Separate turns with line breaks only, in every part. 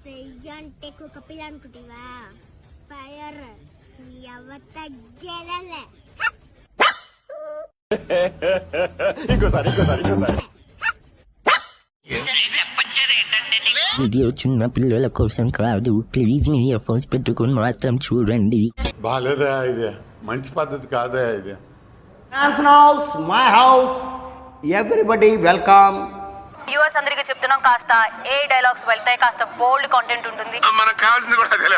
పెయ్యంటే కుక్క పిల్ల అనుకుంటివా? ఫైర్ ఎవ తగ్గేదలే.
ఇంకోసారి
వీడియో చిన్న పిల్లల కోసం కాదు, ప్లీజ్ మీ ఇయర్ ఫోన్స్ పెట్టుకుని మాత్రం చూడండి.
బాలేదా? ఇది మంచి పద్ధతి కాదా? ఇది
house my house, everybody welcome.
US అందరికి చెప్తున్నాం, కాస్త ఏ డైలాగ్స్ వెళ్తాయి, కాస్త బోల్డ్ కంటెంట్ ఉంటుంది.
మనకు కావాల్సింది కూడా అదే.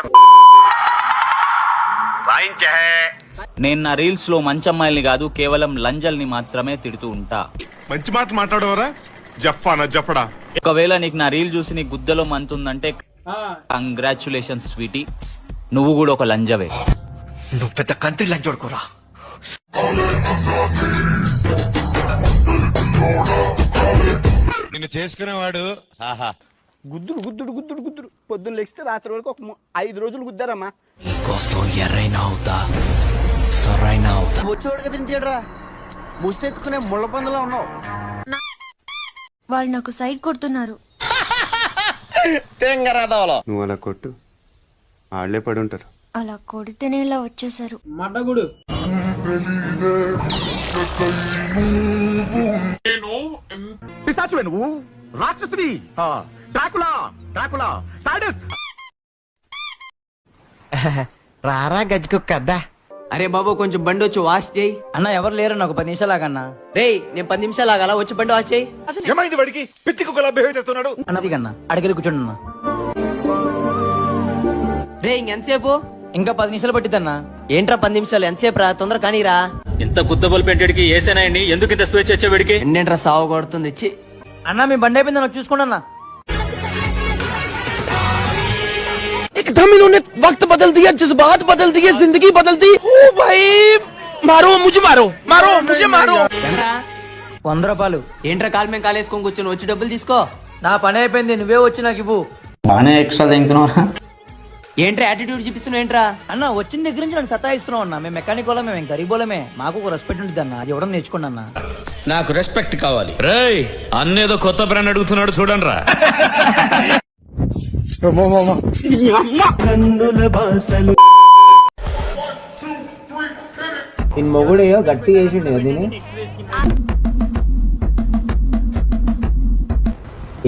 నేను నా రీల్స్ లో మంచి అమ్మాయిల్ని కాదు, కేవలం లంజల్ని మాత్రమే తిడుతూ ఉంటా.
మంచి మాట మాట్లాడవరా? జఫానా జఫడా?
ఒకవేళ నీకు నా రీల్ చూసి నీ గుద్దలో మంతుందంటే కంగ్రాచులేషన్స్ స్వీటీ, నువ్వు కూడా ఒక లంజవే.
నువ్వు పెద్ద కంట్రీ లంచోడుకోరా.
నిన్ను చేసుకునేవాడు
గుద్దుడు పొద్దున్న లేస్తే రాత్రి వరకు ఒక 5 రోజులు గుద్దారమ్మా.
కోసం ఎర్రైనా అవుతా, సొరైనా అవుతా.
వచ్చేవాడు కదా తింటాడురా, ముష్టెత్తుకునే ముళ్ళ పందులో ఉన్నావు.
వాళ్ళు నాకు సైడ్ కొడుతున్నారు.
నువ్వు అలా కొట్టు, ఆళ్లే పడి ఉంటారు.
అలా కొడితేనే ఇలా వచ్చేసారు.
మడ్డగుడు
నువ్వు రాక్షసుని
రారా గజ్జుకొక్క. అరే బాబు కొంచెం బండి వచ్చి వాష్ చేయి
అన్న. ఎవరు లేరు నాకు 10 నిమిషాలు ఆగన్నా.
రేయ్, నేను 10 నిమిషాలు ఆగాల, వచ్చి బండి వాష్ చేయి.
ఏమైంది వాడికి? పిచ్చి కుక్కలా బిహేవ్ చేస్తున్నాడు.
అన్నది కన్నా అడిగెళ్ళి కూర్చోండి అన్న.
రే ఇంకెంతసేపు?
ఇంకా 10 నిమిషాలు పట్టిద్దన్నా.
ఏంట్రా 10 నిమిషాలు? ఎంతసేపు రా, తొందర కానీరా.
ఎంత గుద్దబల్ పెంటెడ్కి ఏసేనాయండి, ఎందుకు ఇంత స్వేచ్ఛ వచ్చే వీడికి?
ఎన్నేంట్రా సాగు కొడుతుంది. ఇచ్చి
అన్న మీ బండి అయిపోయింది, నాకు చూసుకోండి అన్న.
एकदम इन्होंने वक्त बदल दिया, जज्बात बदल दिए, जिंदगी बदल दी. ओ भाई मारो मुझे, मारो मारो मुझे, मारो.
100 రూపాయలు.
ఏంట్రా కాలు మేము కాలేసుకొని కూర్చొని, వచ్చి డబ్బులు తీసుకో.
నా పని అయిపోయింది, నువ్వే వచ్చి నాకు ఇవ్వు.
బానే ఎక్స్ట్రా తింటున్నావా?
ఏంట్రా యాటిట్యూడ్ చూపిస్తున్నావు? ఏంట్రా
అన్న వచ్చిన దగ్గర నుంచి నన్ను సతాయిస్తున్నావు అన్న. మేము మెకానిక్ వాళ్ళమే, మేము గరీబోలమే, మాకు ఒక రెస్పెక్ట్ ఉంటుంది అన్న. అది ఇవ్వడం నేర్చుకోండి అన్న.
నాకు రెస్పెక్ట్ కావాలి.
రేయ్, అన్నేదో కొత్త బ్రాండ్ అడుగుతున్నాడు చూడండి రా.
మొగుడేయో గట్టి చేసిండు కదా.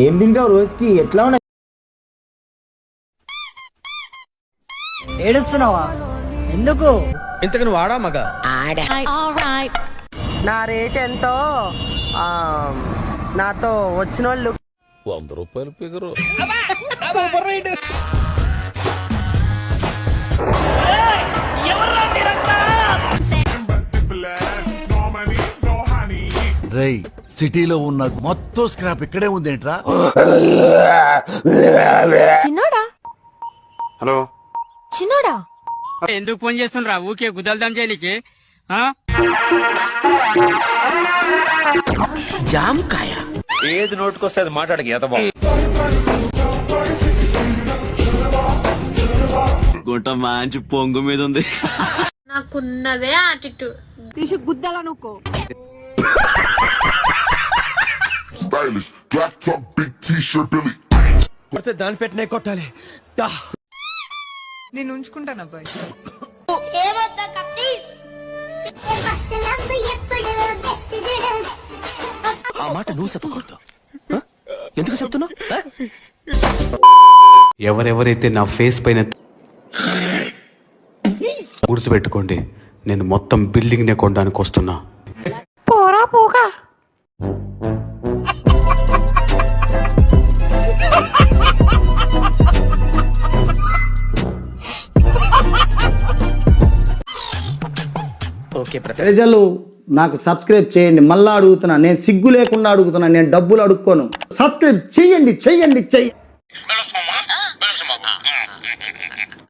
ఏం తింటావు రోజుకి? ఎట్లా ఉన్నాయి? ఏడుస్తున్నావా? ఎందుకు?
ఇంతకు నువ్వు ఆడా మగ?
నా రేట్ ఎంతో నాతో వచ్చిన వాళ్ళు
100 రూపాయలు ఫిగరు.
రేయ్, సిటీలో ఉన్న మొత్తం స్క్రాప్ ఇక్కడే ఉందేంట్రా?
చిన్నోడా?
హలో,
చిన్నోడా?
ఎందుకు ఫోన్ చేస్తుండ్రా? ఊకే గుదల్దాం చేయనికి.
జామకాయ
ఏది నోటుకొస్తే అది మాట్లాడక ఎతబా. గుంట మంచి పొంగు మీద ఉంది.
నాకున్నదే యాటిట్యూడ్. తీసి గుద్దలా నువ్వు.
దాని పెట్టినే కొట్టాలి.
నేను ఉంచుకుంటాను అబ్బాయి.
ఆ మాట నువ్వు చెప్పకూడదు. ఎందుకు చెప్తున్నావు?
ఎవరెవరైతే నా ఫేస్ పైన గుర్తుపెట్టుకోండి, నేను మొత్తం బిల్డింగ్ నే కొనడానికి వస్తున్నా.
పోరా పోగా.
ప్రజలు నాకు సబ్స్క్రైబ్ చేయండి. మళ్ళా అడుగుతున్నా, నేను సిగ్గు లేకుండా అడుగుతున్నా, నేను డబ్బులు అడుక్కోను. సబ్స్క్రైబ్ చెయ్యండి.